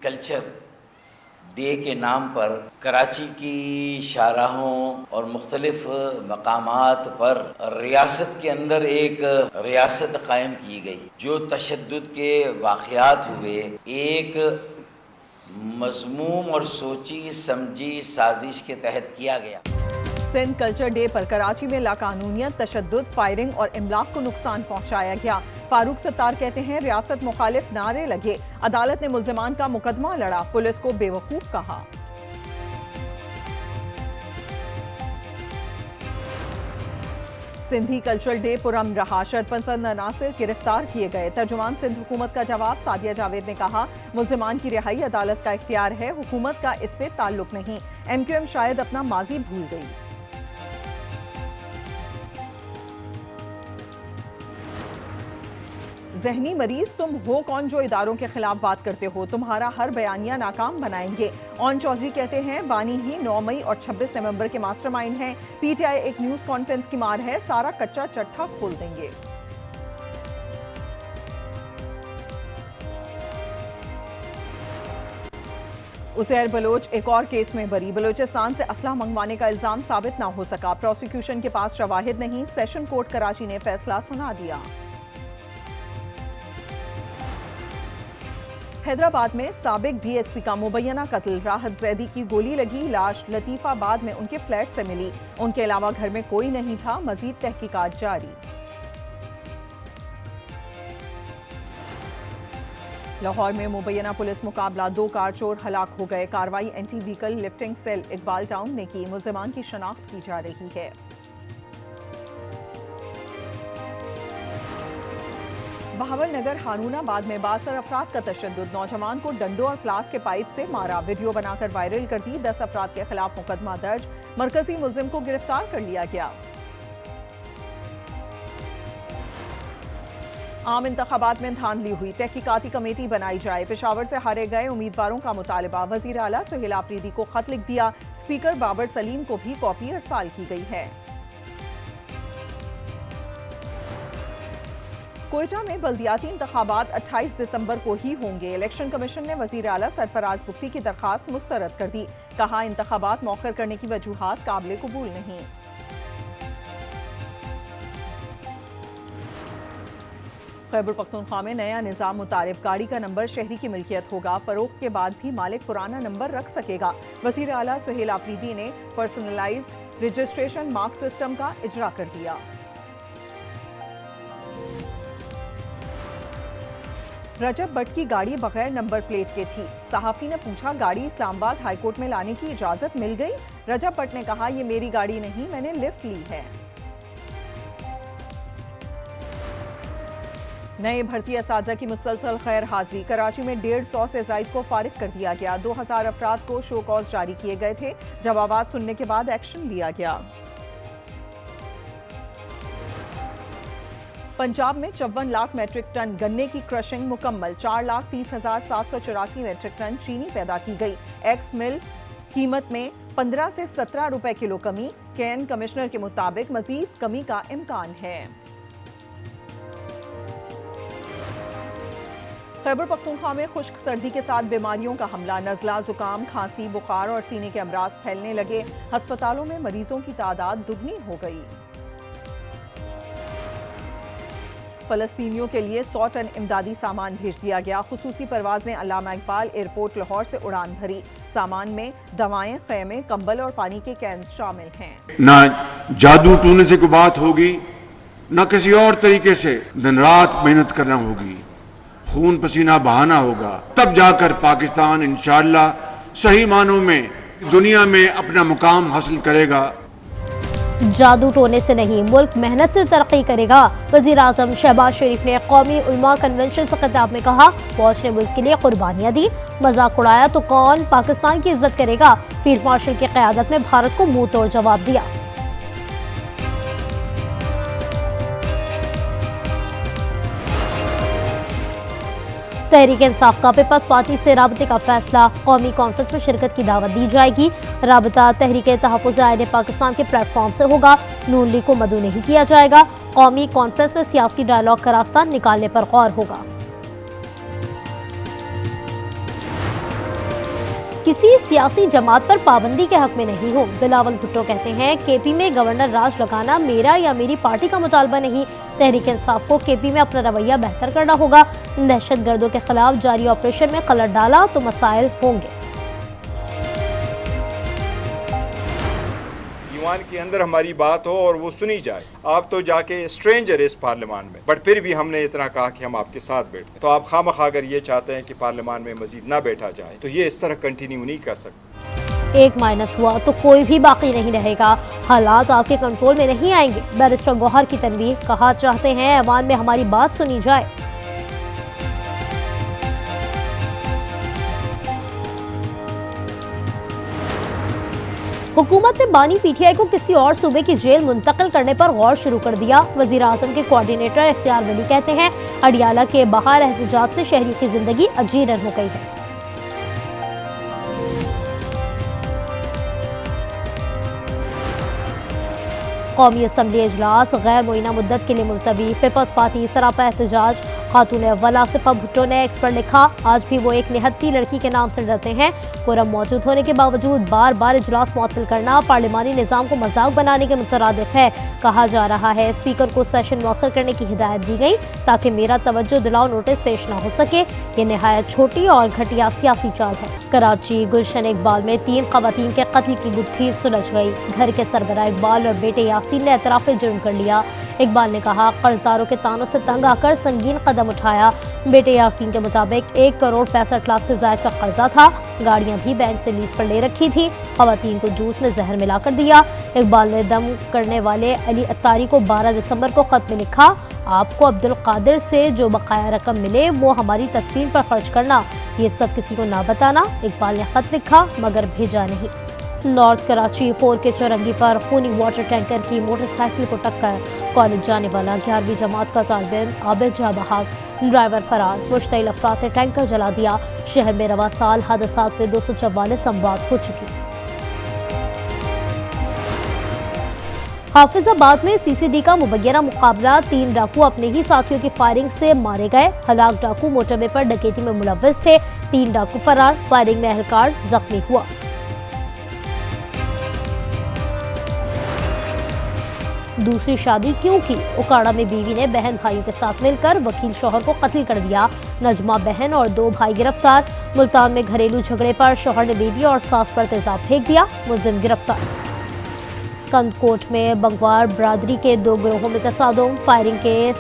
Culture day के नाम पर कराची की शाहराहों और मुख्तलिफ मकामात पर रियासत के अंदर एक रियासत कायम की गई। जो तशद्दुद के वाक़यात हुए, एक मज़मूम और सोची समझी साजिश के तहत किया गया। सिंध कल्चर डे पर कराची में लाकानूनियत, तशद्दुद, फायरिंग और इमलाक को नुकसान पहुंचाया गया। फारूक सत्तार कहते हैं रियासत मुखालिफ नारे लगे, अदालत ने मुल्जिमान का मुकदमा लड़ा, पुलिस को बेवकूफ कहा। सिंधी कल्चरल डे पुरअमन रहा, शरपसंद अनासिर गिरफ्तार किए गए। तर्जुमान सिंध हुकूमत का जवाब, सादिया जावेद ने कहा मुल्जिमान की रिहाई अदालत का इख्तियार है, हुकूमत का इससे ताल्लुक नहीं। MQM शायद अपना माजी भूल गई। जहनी मरीज तुम हो कौन जो इदारों के खिलाफ बात करते हो, तुम्हारा हर बयानिया नाकाम बनाएंगे। ओन चौधरी कहते हैं बानी ही 9 मई और 26 नवंबर के मास्टरमाइंड हैं। PTI एक न्यूज कॉन्फ्रेंस की मार है, सारा कच्चा चट्टा खोल देंगे। उज़ैर बलोच एक और केस में बरी, बलोचिस्तान से असला मंगवाने का इल्जाम साबित ना हो सका, प्रोसिक्यूशन के पास शवाहिद नहीं, सेशन कोर्ट कराची ने फैसला सुना दिया। हैदराबाद में साबिक DSP का मुबैना कत्ल, राहत जैदी की गोली लगी, लाश लतीफाबाद में उनके फ्लैट से मिली, उनके अलावा घर में कोई नहीं था, मजीद तहकीकात जारी। लाहौर में मुबैना पुलिस मुकाबला, 2 कार चोर हलाक हो गए, कार्रवाई anti vehicle lifting cell Iqbal Town ने की, मुल्जिमान की शनाख्त की जा रही है। बहावलनगर हारूनाबाद में 62 अफराद का तशद्दुद, नौजवान को डंडों और प्लास के पाइप से मारा, वीडियो बनाकर वायरल कर दी, 10 अफराद के खिलाफ मुकदमा दर्ज, मरकजी मुल्जिम को गिरफ्तार कर लिया गया। आम इंतखाबात में धांधली हुई, तहकीकाती कमेटी बनाई जाए, पेशावर से हारे गए उम्मीदवारों का मुतालबा, वजीर आला सुहेल आफरीदी को खत लिख दिया, स्पीकर बाबर सलीम को भी कॉपी अरसाल की गई है। कोयटा में बल्दियाती इंतखाबात 28 दिसंबर को ही होंगे, इलेक्शन कमीशन ने वजीर आला सरफराज बुख्ती की दरखास्त मुस्तरद कर दी, कहा इंतखाबात मौखर करने की वजूहात काबिल कबूल नहीं। खैबर पख्तूनख्वा में नया निज़ाम मुतारिफ, गाड़ी का नंबर शहरी की मिल्कियत होगा, फरोख्त के बाद भी मालिक पुराना नंबर रख सकेगा। वजीर आला सुहेल आफरीदी ने पर्सनलाइज्ड रजिस्ट्रेशन मार्क सिस्टम का इजरा कर दिया। रजब भट्ट की गाड़ी बगैर नंबर प्लेट के थी, सहाफी ने पूछा गाड़ी इस्लामाबाद हाईकोर्ट में लाने की इजाजत मिल गई? रजब भट्ट ने कहा ये मेरी गाड़ी नहीं, मैंने लिफ्ट ली है। नए भर्ती असातिज़ा की मुसलसल खैर हाजिरी, कराची में 150 से ज़ायद को फारिग कर दिया गया, 2000 अफराद को शो कॉज जारी किए गए थे, जवाबात सुनने के बाद एक्शन लिया गया। पंजाब में 54 लाख मेट्रिक टन गन्ने की क्रशिंग मुकम्मल, 4,30,784 मेट्रिक टन चीनी पैदा की गई। एक्स मिल कीमत में 15 से 17 रुपए किलो कमी, कैन कमिश्नर के मुताबिक मजीद कमी का इम्कान है। खैबर पख्तूनख्वा में खुश्क सर्दी के साथ बीमारियों का हमला, नज़ला, जुकाम, खांसी, बुखार और सीने के अमराज फैलने लगे, अस्पतालों में मरीजों की तादाद दुगनी हो गई। फलस्तीनियों के लिए 100 टन इमदादी सामान भेज दिया गया, खुसूसी परवाज ने अल्लामा इकबाल एयरपोर्ट लाहौर से उड़ान भरी, सामान में दवाएं, खैमे, कंबल और पानी के कैंस शामिल हैं। ना जादू टूने से कोई बात होगी, ना किसी और तरीके से दिन रात मेहनत करना होगी, खून पसीना बहाना होगा, तब जाकर पाकिस्तान इंशाअल्लाह सही मानों में दुनिया में अपना मुकाम हासिल करेगा। जादू टोने से नहीं, मुल्क मेहनत से तरक्की करेगा। वज़ीर आज़म शहबाज शरीफ ने कौमी उलमा कन्वेंशन से खिताब में कहा फौज ने मुल्क के लिए कुर्बानियाँ दी, मजाक उड़ाया तो कौन पाकिस्तान की इज्जत करेगा। फील्ड मार्शल की क़यादत में भारत को मुंह तोड़ जवाब दिया। तहरीक इंसाफ का पीपल्स पार्टी से राबते का फैसला, कौमी कॉन्फ्रेंस में शिरकत की दावत दी जाएगी। राबता तहरीक तहफ़्फ़ुज़ आईन पाकिस्तान के प्लेटफॉर्म से होगा, नून लीग को मदऊ नहीं किया जाएगा। कौमी कॉन्फ्रेंस में सियासी डायलॉग का रास्ता निकालने पर गौर होगा। किसी सियासी जमात पर पाबंदी के हक में नहीं हूँ। बिलावल भुट्टो कहते हैं, केपी में गवर्नर राज लगाना मेरा या मेरी पार्टी का मुतालबा नहीं। तहरीक इंसाफ को केपी में अपना रवैया बेहतर करना होगा। दहशतगर्दों के खिलाफ जारी ऑपरेशन में खलल डाला तो मसाइल होंगे। ईमान के अंदर हमारी बात हो और वो सुनी जाए। आप तो जाके स्ट्रेंजर इस पार्लियामान में, बट फिर भी हमने इतना कहा कि हम आपके साथ बैठते हैं। तो आप खामखा अगर ये चाहते हैं कि पार्लियामान में मजीद ना बैठा जाए तो ये इस तरह कंटिन्यू नहीं कर सकते। एक माइनस हुआ तो कोई भी बाकी नहीं रहेगा। हालात आपके कंट्रोल में नहीं आएंगे। बैरिस्टर गौहर की तनवीह, कहा चाहते हैं ऐवान में हमारी बात सुनी जाए। हुकूमत ने बानी पीटीआई को किसी और सूबे की जेल मुंतकिल करने पर गौर शुरू कर दिया। वजीर आजम के कोऑर्डिनेटर इख्तियार वली कहते हैं, अडियाला के बाहर एहतजाज से शहरियों की जिंदगी अजीरन हो गई है। कौमी असम्बली इजलास गैर मुइना मुद्दत के लिए मुलतवी। पीपल्स पार्टी सरापा एहतजाज। खातून अव्वल आसिफा भुट्टो ने एक्स पर लिखा, आज भी वो एक निहत्ती लड़की के नाम से डरते हैं। कोरम मौजूद होने के बावजूद बार बार इजलास मुअत्तल करना पार्लिमानी निज़ाम को मजाक बनाने के मुतरादिफ है। कहा जा रहा है स्पीकर को सेशन मौखर करने की हिदायत दी गई ताकि मेरा तवज्जो दिलाओ नोटिस पेश ना हो सके। ये नहायत छोटी और घटिया सियासी चाल है। कराची गुलशन इकबाल में 3 खवातीन के कत्ल की गुत्थी सुलझ गई। घर के सरबराह इकबाल और बेटे यासीन ने एतराफ़ जुर्म कर लिया। इकबाल ने कहा, कर्जदारों के तानों से तंग आकर संगीन कदम उठाया। बेटे यासीन के मुताबिक 1 करोड़ 65 लाख से ज्यादा का कर्जा था। गाड़ियां भी बैंक से लीज पर ले रखी थी। खवातीन को जूस में जहर मिलाकर दिया। इकबाल ने दम करने वाले अली अत्तारी को 12 दिसंबर को खत में लिखा, आपको अब्दुल कादिर से जो बकाया रकम मिले वो हमारी तस्वीर पर खर्च करना, ये सब किसी को ना बताना। इकबाल ने खत लिखा मगर भेजा नहीं। नॉर्थ कराची 4 के चौरंगी पर खूनी वाटर टैंकर की मोटरसाइकिल को टक्कर। कॉलेज जाने वाला 11वीं जमात का तालिब आबिद जहाँ बहाक, ड्राइवर फरार। मुश्तइल अफराद ने टैंकर जला दिया। शहर में रवा साल हादसात में 244 अमवात हो चुकी। हाफिजाबाद में सीसीडी का मुबैना मुकाबला। 3 डाकू अपने ही साथियों की फायरिंग से मारे गए। हलाक डाकू मोटरवे पर डकैती में मुलव्वस थे। 3 डाकू फरार। फायरिंग में एहलकार जख्मी हुआ। दूसरी शादी क्यों की? उकाड़ा में बीवी ने बहन भाइयों के साथ मिलकर वकील शौहर को कत्ल कर दिया। नजमा बहन और 2 भाई गिरफ्तार। मुल्तान में घरेलू झगड़े पर शौहर ने बीवी और सास पर तेजाब फेंक दिया। मुलजिम गिरफ्तार। कंदकोट में बंगवार बरादरी के 2 गिरोहों में तसादुम। फायरिंग केस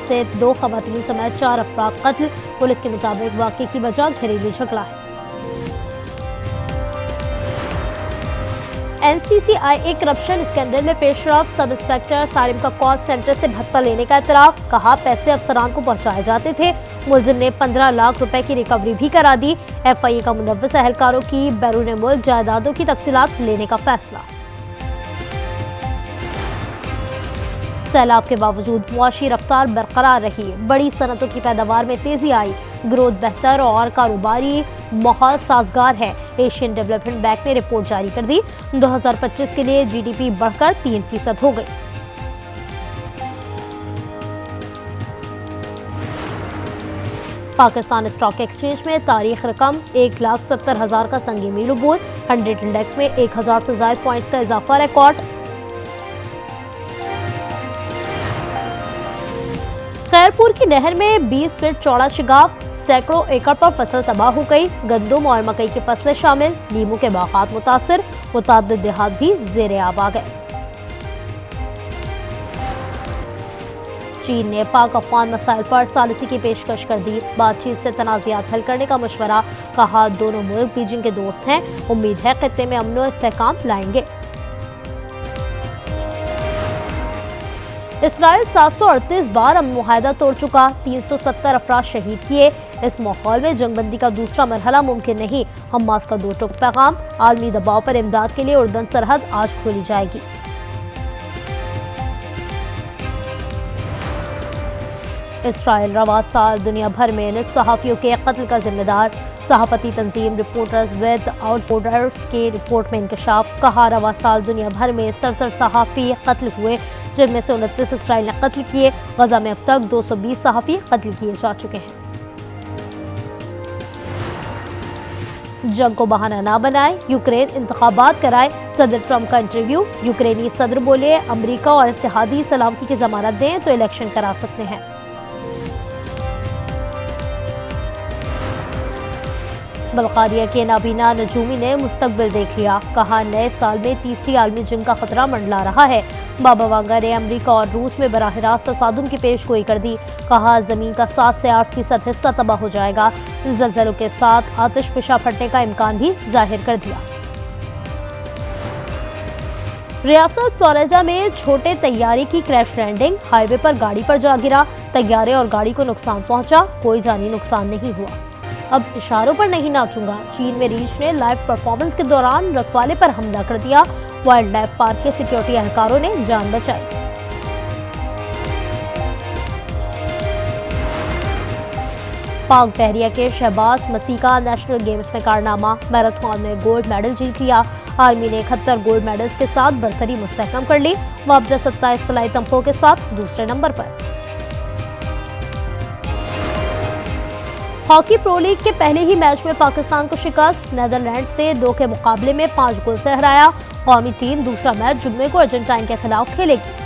से 2 खवातीन समेत 4 अफराद कत्ल। पुलिस के मुताबिक वाक़े की वजह घरेलू झगड़ा है। NCCIA करप्शन स्कैंडल में पेशरफ। सब इंस्पेक्टर सारिम का कॉल सेंटर से भत्ता लेने का एतराफ। कहा पैसे अफसरान को पहुंचाए जाते थे। मुलजिम ने 15 लाख रुपए की रिकवरी भी करा दी। FIA का मुलव्वस एहलकारों की बैरून मुल्क जायदादों की तफसीलात लेने का फैसला। सैलाब के बावजूद मुआशी रफ्तार बरकरार रही। बड़ी सनतों की पैदावार में तेजी आई। ग्रोथ बेहतर और कारोबारी माहौल साजगार है। एशियन डेवलपमेंट बैंक ने रिपोर्ट जारी कर दी। 2025 के लिए GDP बढ़कर 3% हो गई। पाकिस्तान स्टॉक एक्सचेंज में तारीख रकम 1,70,000 का संगी मील अबूर। 100 इंडेक्स में 1000 से ज्यादा पॉइंट्स का इजाफा रिकॉर्ड। खैरपुर की नहर में 20 फीट चौड़ा शिगाव। सैकड़ों एकड़ पर फसल तबाह हो गई। गंदम और मकई की फसलें शामिल। नींबू के बागात मुतासिर। मुतादिद देहात भी ज़ेरे आब आ गए। चीन ने पाक अफगान मसाइल पर सालिसी की पेशकश कर दी। बातचीत से तनाज़ात हल करने का मशवरा। कहा दोनों मुल्क बीजिंग के दोस्त हैं। उम्मीद है खित्ते में अमन व इस्तेहकाम लाएंगे। इसराइल 738 बार अमन मुआहदा तोड़ चुका। 370 अफराद शहीद किए। इस माहौल में जंगबंदी का दूसरा मरहला मुमकिन नहीं। हमास का 2 टुक पैगाम। आलमी दबाव पर इमदाद के लिए उर्दन सरहद आज खोली जाएगी। इसराइल रवा साल दुनिया भर में निस्फ सहाफ़ियों के कत्ल का जिम्मेदार। सहाफती तंजीम रिपोर्टर्स विदाउट बॉर्डर्स के रिपोर्ट में इंकशाफ। कहा रवा साल दुनिया भर में 67 सहाफ़ी कत्ल हुए, जिनमें से 29 इसराइल ने कत्ल किए। गजा में अब तक 220 सहाफ़ी कत्ल किए जा चुके हैं। जंग को बहाना ना बनाए, यूक्रेन इंतखाबात कराए, सदर ट्रंप का इंटरव्यू। यूक्रेनी सदर बोले अमेरिका और इत्तेहादी सलामती की जमानत दें तो इलेक्शन करा सकते हैं। बल्गारिया के नाबीना नजूमी ने मुस्तकबिल देख लिया, कहा नए साल में तीसरी आलमी जंग का खतरा मंडला रहा है। बाबा वांगा ने अमेरिका और रूस में बराह रास्त तसादुम की पेशगोई कर दी, कहा जमीन का 7 से 8% हिस्सा तबाह हो जाएगा। ज़लज़लों के साथ आतिशफशा फटने का इम्कान भी जाहिर कर दिया। रियासत फ्लोरिडा में छोटे तैयारे की क्रैश लैंडिंग, हाईवे पर गाड़ी पर जा गिरा, तैयारे और गाड़ी को नुकसान पहुंचा, कोई जानी नुकसान नहीं हुआ। अब इशारों पर नहीं नाचूंगा, चीन में रीछ ने लाइव परफॉर्मेंस के दौरान रखवाले पर हमला कर दिया, वाइल्ड लाइफ पार्क के सिक्योरिटी एहलकारों ने जान बचाई। पाक बहरिया के शहबाज मसीह का नेशनल गेम्स में कारनामा, मैराथन में गोल्ड मेडल जीत लिया। आर्मी ने 71 गोल्ड मेडल्स के साथ बरतरी मुस्तहकम कर ली, मुआवजा 27 फलाई तमगों के साथ दूसरे नंबर पर। हॉकी प्रो लीग के पहले ही मैच में पाकिस्तान को शिकस्त, नीदरलैंड्स ने 2 के मुकाबले में 5 गोल से हराया। कौमी टीम दूसरा मैच जुम्मे को अर्जेंटाइन के खिलाफ खेलेगी।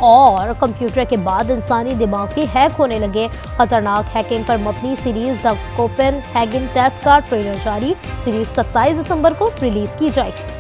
और कंप्यूटर के बाद इंसानी दिमाग भी हैक होने लगे, खतरनाक हैकिंग पर मबनी सीरीज द कोपेनहेगन टेस्ट का ट्रेलर जारी, सीरीज 27 दिसंबर को रिलीज की जाएगी।